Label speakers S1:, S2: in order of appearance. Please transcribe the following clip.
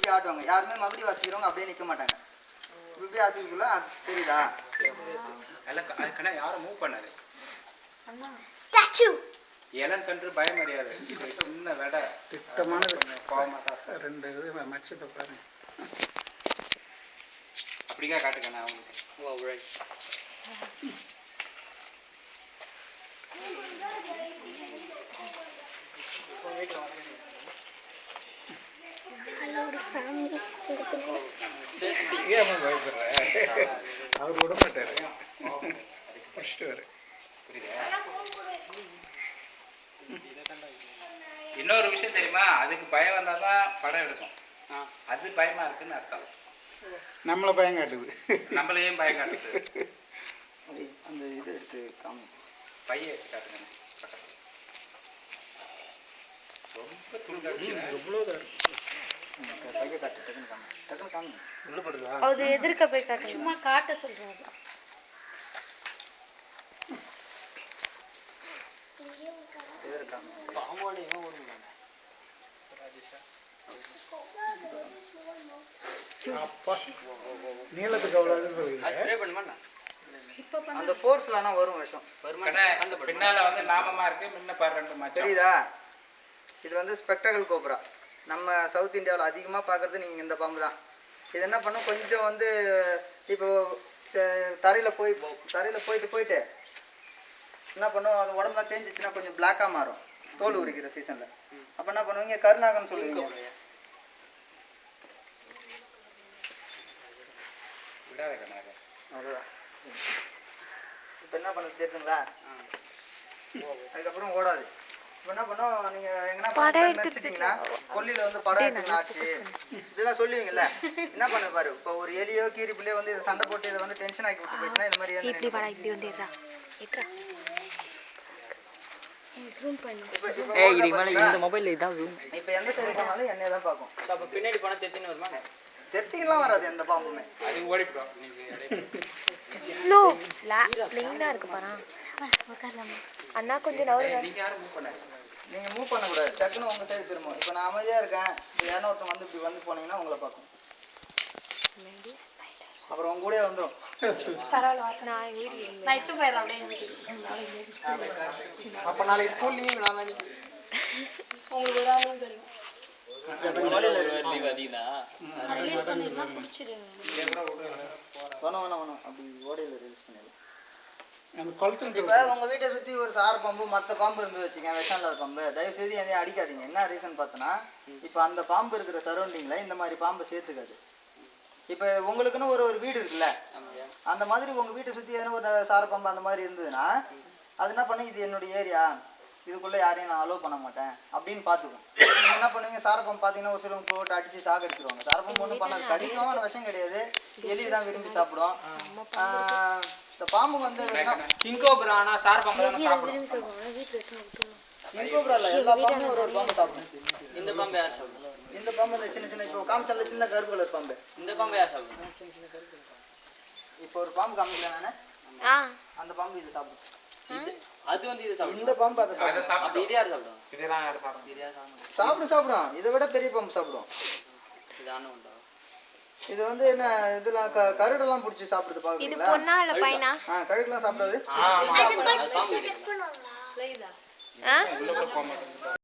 S1: இப்படி ஆட்டுவாங்க. யாருமே மகுடி வாசிக்கிறவங்க அப்படியே நிக்க மாட்டாங்க. இப்படி வாசிக்கக்குள்ள அது தெரியுதா?
S2: அதுக்கான யாரும் மூவ் பண்ணாது.
S3: ஸ்டாச்சு
S2: இளம் கன்று பயம் அறியாது. சின்ன வெடை
S4: திட்டமான
S2: கோவமாட்டா
S4: 2 இது மச்சத்தை பாருங்க.
S2: அப்படிக்கா காட்டுக்கண்ணா அவங்களுக்கு.
S4: அவர் விட மாட்டாரு.
S2: இன்னொரு விஷயம் தெரியுமா, அதுக்கு பயம் வந்தாதான் படம் எடுக்கும். அது பயமா இருக்குன்னு அர்த்தம்.
S4: நம்மள பயம் காட்டுது.
S2: நம்மளையும் பயம் காட்டுது.
S1: அந்த இது எடுத்து காமி
S2: பைய எடுத்து காட்டுங்க. ரொம்ப துண்டாச்சு.
S1: பைய காட்டு டக்குனு காமி. டக்குனு காமி. உள்ள போடுறா.
S3: அது எதிர்க்க போய் காட்டு. சும்மா காட்ட சொல்றாங்க.
S1: எதிர்க்க பாம்போட எங்க ஓடுங்க. ராஜேஷா.
S4: அப்பா நீலத்துக்கு அவ்வளவு சொல்லுங்க.
S1: ஸ்ப்ரே பண்ணுமா? அந்த ஃபோர்ஸ்லனா வரும் விஷம்.
S2: அந்த பின்னால வந்து நாமமா இருக்கு, முன்ன பாரு 2 மச்சம்.
S1: தெரியுதா? இது வந்து ஸ்பெக்டகல் கோப்ரா. நம்ம சவுத் இந்தியாவில் அதிகமாக பார்க்குறது நீங்கள் இந்த பாம்பு தான். இது என்ன பண்ணும், கொஞ்சம் வந்து இப்போ தரையில் போயிட்டு என்ன பண்ணும், அது உடம்புல தேஞ்சிச்சுன்னா கொஞ்சம் பிளாக்காக மாறும் தோல் உரிக்கிற சீசனில். அப்போ என்ன பண்ணுவீங்க, கருநாகன்னு சொல்லுவீங்க. அவ்வளோதான். இப்போ என்ன பண்ணுறது தெரியுதுங்களா? அதுக்கப்புறம் ஓடாது. இப்போ என்ன பண்ணோம், நீங்கள் எங்கன்னா வச்சுட்டிங்கன்னா கொல்லியில் வந்து படம் எடுத்துக்கலாம் ஆச்சு இதெல்லாம் சொல்லுவீங்கல்ல. என்ன பண்ண பாரு, இப்போ ஒரு எலியோ கீரிப்புலையோ வந்து இதை சண்டை போட்டு இதை வந்து டென்ஷன் ஆக்கி விட்டு போயிடுச்சுன்னா இந்த மாதிரி இப்போ எந்த சைடு போனாலும் என்னைய தான் பார்க்கும்.
S5: பின்னாடி போனா தெத்தின்னு வருமா?
S1: தெத்திங்கெல்லாம் வராது எந்த பாம்புமே.
S2: அது ஓடிப்போம்.
S3: அண்ணா கொஞ்சம் நவருங்க.
S2: நீங்க யாரும் மூவ் பண்ணாது.
S1: நீங்கள் மூவ் பண்ணக்கூடாது, டக்குன்னு உங்கள் சைடு திரும்பும். இப்போ நான் அமைதியாக இருக்கேன், யாரும் ஒருத்தன் வந்து இப்படி வந்து போனீங்கன்னா உங்களை பார்க்கும். அப்புறம் உங்க கூட வந்துடும்.
S4: அப்ப நாளைக்கு ஸ்கூல் லீவ். நான்
S1: வேணும் அப்படி ஓடையில் ரிலீஸ் பண்ணிடலாம்.
S4: இப்ப
S1: உங்க வீட்டை சுத்தி ஒரு சார் பாம்பு மத்த பாம்பு இருந்து வச்சுங்க, விஷம் இல்லாத பாம்பு, தயவு செய்து எதையும் அடிக்காதீங்க. என்ன ரீசன் பார்த்தோன்னா, இப்ப அந்த பாம்பு இருக்கிற சரௌண்டிங்ல இந்த மாதிரி பாம்பு சேர்த்துக்காது. இப்ப உங்களுக்குன்னு ஒரு வீடு இருக்குல்ல, அந்த மாதிரி உங்க வீட்டை சுத்தி எதனா ஒரு சார பாம்பு அந்த மாதிரி இருந்ததுன்னா அது என்ன பண்ணு, இது என்னுடைய ஏரியா, இதுக்குள்ள யாரையும் நான் அலோவ் பண்ண மாட்டேன் அப்படின்னு பாத்துக்கும். நீங்க என்ன பண்ணுவீங்க, சாரப்பம்பு பாத்தீங்கன்னா ஒரு சிலவங்க போட்டு அடிச்சு சாகடிச்சிருவாங்க. சாரப்பம்பு ஒன்றும் பண்ணாது, கடினமான விஷம் கிடையாது, எலிதான் விரும்பி சாப்பிடும். இந்த பாம்பு வந்து
S5: கிங்கோபுரானா சார் பாம்பு சாப்பிடும்.
S1: கிங்கோபுரா இல்ல, எல்லா பாம்பும் ஒரு பாம்பு சாப்பிடும்.
S5: இந்த பாம்பு யார் சாப்பிடும்?
S1: இந்த பாம்பு இந்த சின்ன இப்போ காமிச்சல சின்ன கருப்பு கலர் பாம்பு.
S5: இந்த பாம்பு யார் சாப்பிடும்?
S1: சின்ன கருப்பு. இப்போ ஒரு பாம்பு காமிக்கல நானே, அந்த பாம்பு இது சாப்பிடும்.
S5: அது வந்து இது சாப்பிடும்.
S1: இந்த பாம்பு அதை சாப்பிடும்.
S5: அப்ப இது யார் சாப்பிடும்?
S2: இதெல்லாம் யார் சாப்பிடும்?
S1: சாப்பிடும். இதை விட பெரிய பாம்பு சாப்பிடும்.
S5: இது ஆன உண்டா?
S1: இது வந்து என்ன, இதெல்லாம் கருடெல்லாம் பிடிச்சி சாப்பிடுறது பாக்குறீங்களா?
S3: இது பொண்ணா இல்ல பையனா?
S1: கருடெல்லாம் சாப்பிடாது.
S5: அது பாம்பு.